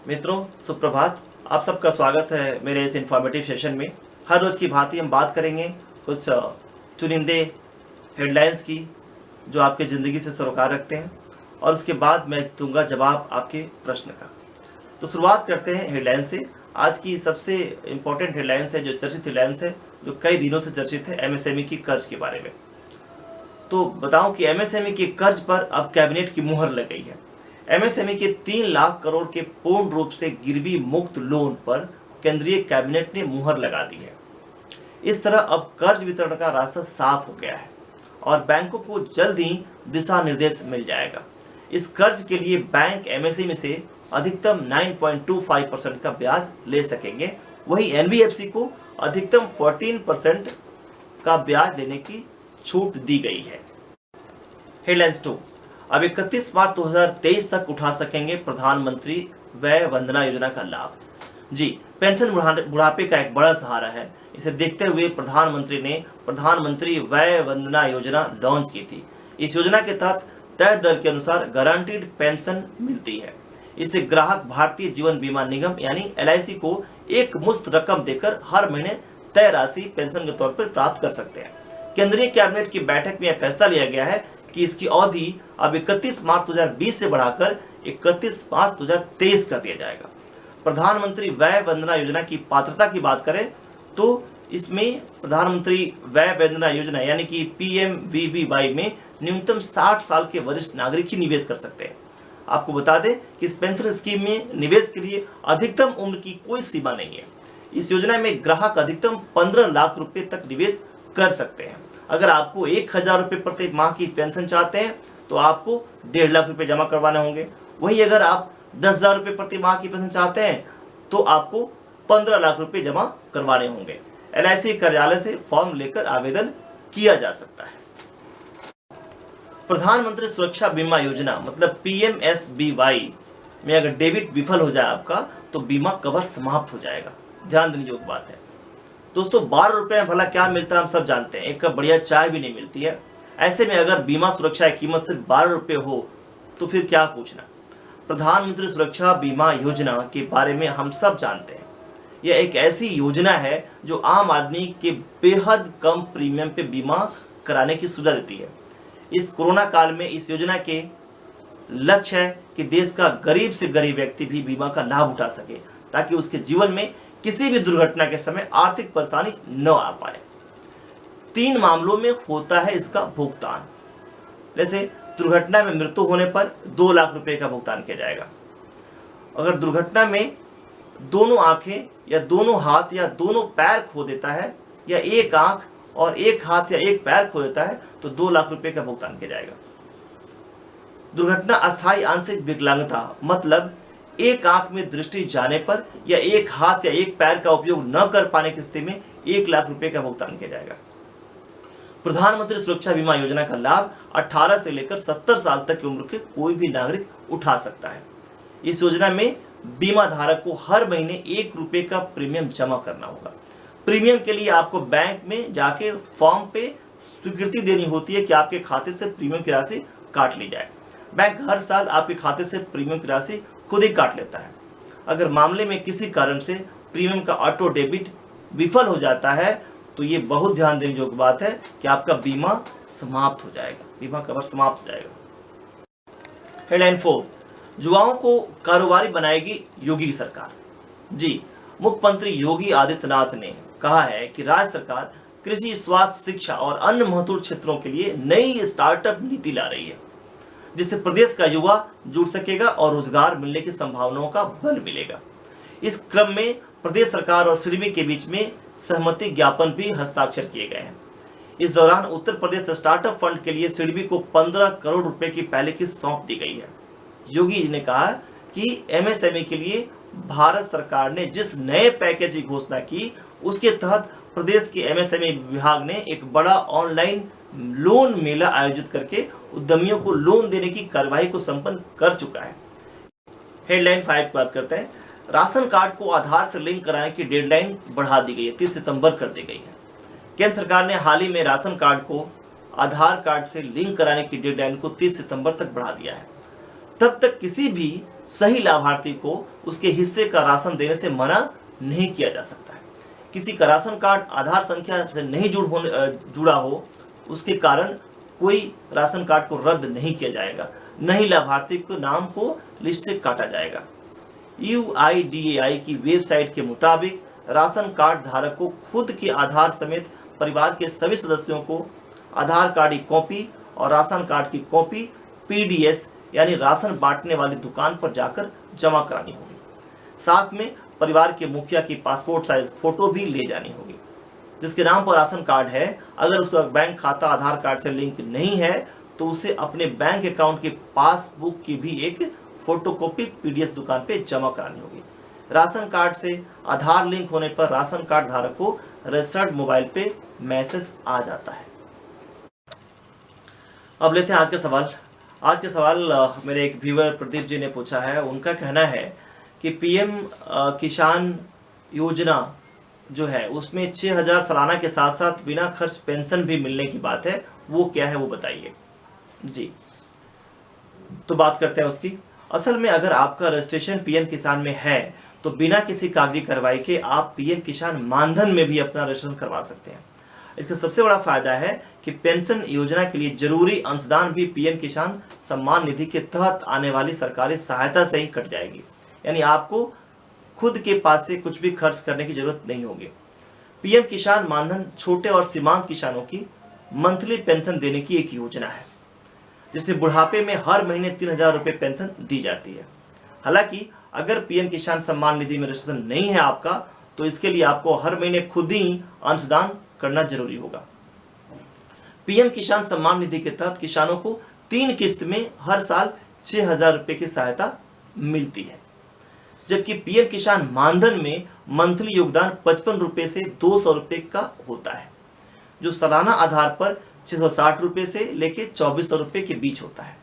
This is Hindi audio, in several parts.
मित्रों, सुप्रभात। आप सबका स्वागत है मेरे इस इंफॉर्मेटिव सेशन में। हर रोज़ की भांति हम बात करेंगे कुछ चुनिंदे हेडलाइंस की जो आपके ज़िंदगी से सरोकार रखते हैं, और उसके बाद मैं दूंगा जवाब आपके प्रश्न का। तो शुरुआत करते हैं हेडलाइन से। आज की सबसे इम्पोर्टेंट हेडलाइंस है, जो चर्चित हेडलाइंस है, जो कई दिनों से चर्चित है, एमएसएमई की कर्ज के बारे में। तो बताऊं कि एमएसएमई के कर्ज पर अब कैबिनेट की मुहर लग गई है। एमएसएमई के 3 लाख करोड़ के पूर्ण रूप से गिरवी मुक्त लोन पर केंद्रीय कैबिनेट ने मुहर लगा दी है। इस तरह अब कर्ज वितरण का रास्ता साफ हो गया है और बैंकों को जल्द ही दिशा निर्देश मिल जाएगा। इस कर्ज के लिए बैंक एमएसएमई से अधिकतम 9.25% का ब्याज ले सकेंगे। वहीं एनबीएफसी को अधिकतम 14% का ब्याज लेने की छूट दी गई है। हेडलाइंस 2। अब 31 मार्च 2023 तक उठा सकेंगे प्रधानमंत्री वय वंदना योजना का लाभ। जी, पेंशन बुढ़ापे का एक बड़ा सहारा है। इसे देखते हुए प्रधानमंत्री ने प्रधानमंत्री वय वंदना योजना लॉन्च की थी। इस योजना के तहत तय दर के अनुसार गारंटीड पेंशन मिलती है। इसे ग्राहक भारतीय जीवन बीमा निगम यानी एलआईसी को एक मुश्त रकम देकर हर महीने तय राशि पेंशन के तौर पर प्राप्त कर सकते हैं। केंद्रीय कैबिनेट की बैठक में यह फैसला लिया गया है कि इसकी अवधि अब 31 मार्च 2020 से बढ़ाकर 31 मार्च 2023 कर दिया जाएगा। प्रधानमंत्री वय वंदना योजना की पात्रता की बात करें तो इसमें प्रधानमंत्री वय वंदना योजना यानी कि पीएमवीवीवाई में न्यूनतम 60 साल के वरिष्ठ नागरिक ही निवेश कर सकते हैं। आपको बता दें कि इस पेंशन स्कीम में निवेश के लिए अधिकतम उम्र की कोई सीमा नहीं है। इस योजना में ग्राहक अधिकतम 15 लाख रुपए तक निवेश कर सकते हैं। अगर आपको 1000 रुपए प्रति माह की पेंशन चाहते हैं तो आपको 1.5 लाख रुपए जमा करवाने होंगे। वहीं अगर आप 10,000 रुपए प्रति माह की पेंशन चाहते हैं तो आपको 15 लाख रुपए जमा करवाने होंगे। एलआईसी कार्यालय से फॉर्म लेकर आवेदन किया जा सकता है। प्रधानमंत्री सुरक्षा बीमा योजना मतलब पीएमएसबीवाई में अगर डेबिट विफल हो जाए आपका तो बीमा कवर समाप्त हो जाएगा। ध्यान देने योग्य बात है दोस्तों। 12 रुपए में भला क्या मिलता है हम सब जानते हैं। एक कप बढ़िया चाय भी नहीं मिलती है। ऐसे में अगर बीमा सुरक्षा की कीमत सिर्फ 12 रुपए हो तो फिर क्या पूछना। प्रधानमंत्री सुरक्षा बीमा योजना के बारे में हम सब जानते हैं। यह एक ऐसी योजना है जो आम आदमी के बेहद कम प्रीमियम पे बीमा कराने की सुविधा देती है। इस कोरोना काल में इस योजना के लक्ष्य है कि देश का गरीब से गरीब व्यक्ति भी बीमा का लाभ उठा सके ताकि उसके जीवन में किसी भी दुर्घटना के समय आर्थिक परेशानी न आ पाए। 3 मामलों में होता है इसका भुगतान। जैसे दुर्घटना में मृत्यु होने पर 2 लाख रुपए का भुगतान किया जाएगा। अगर दुर्घटना में दोनों आंखें या दोनों हाथ या दोनों पैर खो देता है या एक आंख और एक हाथ या एक पैर खो देता है तो 2 लाख रुपए का भुगतान किया जाएगा। दुर्घटना अस्थायी आंशिक विकलांगता मतलब एक आंख में दृष्टि जाने पर या एक हाथ या एक पैर का उपयोग न कर पाने की स्थिति में 1 लाख रुपए का भुगतान किया जाएगा। प्रधानमंत्री सुरक्षा बीमा योजना का लाभ 18 से लेकर 70 साल तक की उम्र के कोई भी नागरिक उठा सकता है। इस योजना में बीमा धारक को हर महीने 1 रुपए का प्रीमियम जमा करना होगा। प्रीमियम के लिए आपको बैंक में जाके फॉर्म पे स्वीकृति देनी होती है कि आपके खाते से प्रीमियम की राशि काट ली जाए। बैंक हर साल आपके खाते से प्रीमियम की राशि खुद ही काट लेता है। अगर मामले में किसी कारण से प्रीमियम का ऑटो डेबिट विफल हो जाता है तो ये बहुत ध्यान देने योग्य बात है कि आपका बीमा समाप्त हो जाएगा, बीमा कवर समाप्त हो जाएगा। हेडलाइन 4। युवाओं को कारोबारी बनाएगी योगी सरकार। जी, मुख्यमंत्री योगी आदित्यनाथ ने कहा है कि राज्य सरकार कृषि, स्वास्थ्य, शिक्षा और अन्य महत्वपूर्ण क्षेत्रों के लिए नई स्टार्टअप नीति ला रही है जिससे प्रदेश का युवा जुड़ सकेगा और रोजगार मिलने की संभावनाओं का बल मिलेगा। इस क्रम में प्रदेश सरकार और सिडबी के बीच में सहमति ज्ञापन भी हस्ताक्षर किए गए हैं। इस दौरान उत्तर प्रदेश स्टार्टअप फंड के लिए सिडबी को 15 करोड़ रुपए की पहले किस्त सौंप दी गई है। योगी जी ने कहा कि एमएसएमई के लिए भारत सरकार ने जिस नए पैकेज की घोषणा की उसके तहत प्रदेश के एमएसएमई विभाग ने एक बड़ा ऑनलाइन लोन मेला आयोजित करके उद्यमियों को लोन देने की कार्यवाही को संपन्न कर चुका है। हेडलाइन 5 की बात करते हैं। राशन कार्ड को आधार से लिंक कराने की डेडलाइन बढ़ा दी गई है, 30 सितंबर कर दी गई है। केंद्र सरकार ने हाल ही में राशन कार्ड को आधार कार्ड से लिंक कराने की डेडलाइन को 30 सितंबर तक बढ़ा दिया है। तब तक किसी भी सही लाभार्थी को उसके हिस्से का राशन देने से मना नहीं किया जा सकता है। किसी का राशन कार्ड आधार संख्या से नहीं जुड़ा हो, उसके कारण कोई राशन कार्ड को रद्द नहीं किया जाएगा, न ही लाभार्थी के नाम को लिस्ट से काटा जाएगा। UIDAI की वेबसाइट के मुताबिक राशन कार्ड धारक को खुद के आधार समेत परिवार के सभी सदस्यों को आधार कार्ड की कॉपी और राशन कार्ड की कॉपी PDS यानी राशन बांटने वाली दुकान पर जाकर जमा करानी होगी। साथ में परिवार के मुखिया की पासपोर्ट साइज फोटो भी ले जानी होगी। जिसके नाम पर राशन कार्ड है, अगर उसका बैंक खाता आधार कार्ड से लिंक नहीं है तो उसे अपने बैंक अकाउंट की पासबुक की भी एक फोटोकॉपी PDS दुकान पे जमा करानी होगी। राशन कार्ड से आधार लिंक होने पर राशन कार्ड धारक को रजिस्टर्ड मोबाइल पे मैसेज आ जाता है। अब लेते हैं आज का सवाल। आज का सवाल मेरे एक व्यूअर प्रदीप जी ने पूछा है। उनका कहना है कि PM किसान योजना जो है उसमें 6,000 सालाना के साथ साथ बिना खर्च पेंशन भी मिलने की बात है, वो क्या है वो बताइए जी। तो बात करते हैं उसकी। असल में अगर आपका रजिस्ट्रेशन PM किसान में है तो बिना किसी कागजी कार्रवाई के आप PM किसान मानधन में भी अपना रजिस्ट्रेशन करवा सकते हैं। इसका सबसे बड़ा फायदा है कि पेंशन योजना के लिए जरूरी अंशदान भी PM किसान सम्मान निधि के तहत आने वाली सरकारी सहायता से ही कट जाएगी, यानी आपको खुद के पास से कुछ भी खर्च करने की जरूरत नहीं होगी। PM किसान मानधन छोटे और सीमांत किसानों की मंथली पेंशन देने की एक योजना है, जिससे बुढ़ापे में हर महीने 3,000 रुपये पेंशन दी जाती है। हालांकि अगर PM किसान सम्मान निधि में रजिस्ट्रेशन नहीं है आपका, तो इसके लिए आपको हर महीने खुद ही अंशदान करना जरूरी होगा। PM किसान सम्मान निधि के तहत किसानों को 3 किस्त में हर साल 6,000 रुपये की सहायता मिलती है, जबकि PM किसान मानधन में मंथली योगदान 55 रुपये से 200 रुपये का होता है, जो सालाना आधार पर 660 रुपये से लेकर 2400 रुपये के बीच होता है।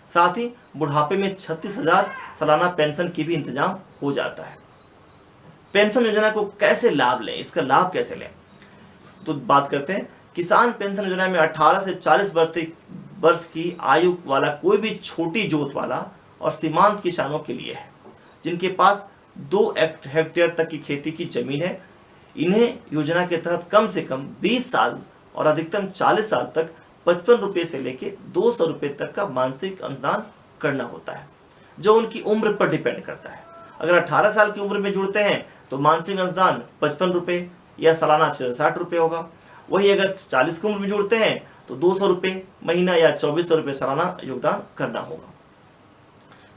साथ ही बुढ़ापे में 36,000 सालाना पेंशन की भी इंतजाम हो जाता है। पेंशन योजना को कैसे लाभ लें, इसका लाभ कैसे लें, तो बात करते हैं। किसान पेंशन योजना में 18 से 40 वर्ष की आयु वाला कोई भी छोटी जोत वाला और सीमांत किसानों के लिए है, जिनके पास 2 हेक्टेयर तक की खेती की जमीन है। इन्हें योजना के तहत कम से कम 20 साल और अधिकतम 40 साल तक 55 रुपये से लेकर 200 रुपये तक का मासिक अंशदान करना होता है, जो उनकी उम्र पर डिपेंड करता है। अगर 18 साल की उम्र में जुड़ते हैं तो मासिक अंशदान 55 रुपये या सालाना 660 रुपये होगा। वही अगर 40 की उम्र में जुड़ते हैं तो 200 रुपये महीना या 2400 रुपये सालाना योगदान करना होगा।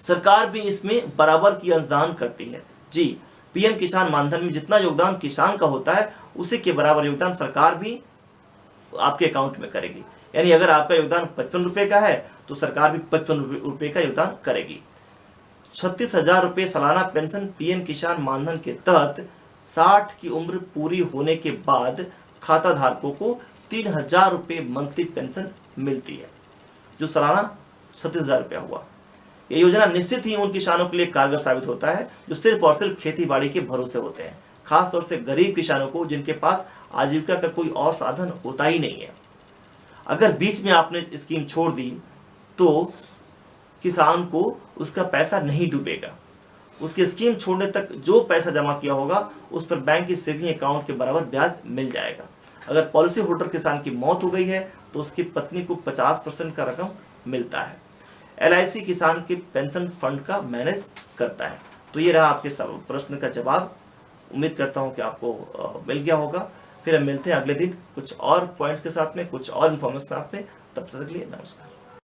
सरकार भी इसमें बराबर की अंशदान करती है जी। PM किसान मानधन में जितना योगदान किसान का होता है उसी के बराबर योगदान सरकार भी आपके अकाउंट में करेगी। यानी अगर आपका योगदान 55 रुपये का है तो सरकार भी 55 रुपये का योगदान करेगी। 36,000 रुपये सालाना पेंशन PM किसान मानधन के तहत 60 की उम्र पूरी होने के बाद खाता धारकों को 3,000 रुपये मंथली पेंशन मिलती है, जो सालाना 36,000 रुपया हुआ। यह योजना निश्चित ही उन किसानों के लिए कारगर साबित होता है जो सिर्फ और सिर्फ खेती बाड़ी के भरोसे होते हैं, खासतौर से गरीब किसानों को जिनके पास आजीविका का कोई और साधन होता ही नहीं है। अगर बीच में आपने स्कीम छोड़ दी तो किसान को उसका पैसा नहीं डूबेगा। उसकी स्कीम छोड़ने तक जो पैसा जमा किया होगा उस पर बैंक की सेविंग अकाउंट के बराबर ब्याज मिल जाएगा। अगर पॉलिसी होल्डर किसान की मौत हो गई है तो उसकी पत्नी को 50% का रकम मिलता है। LIC किसान के पेंशन फंड का मैनेज करता है। तो ये रहा आपके प्रश्न का जवाब। उम्मीद करता हूँ कि आपको मिल गया होगा। फिर हम मिलते हैं अगले दिन कुछ और पॉइंट्स के साथ में, कुछ और इन्फॉर्मेशन के साथ में। तब तक के लिए नमस्कार।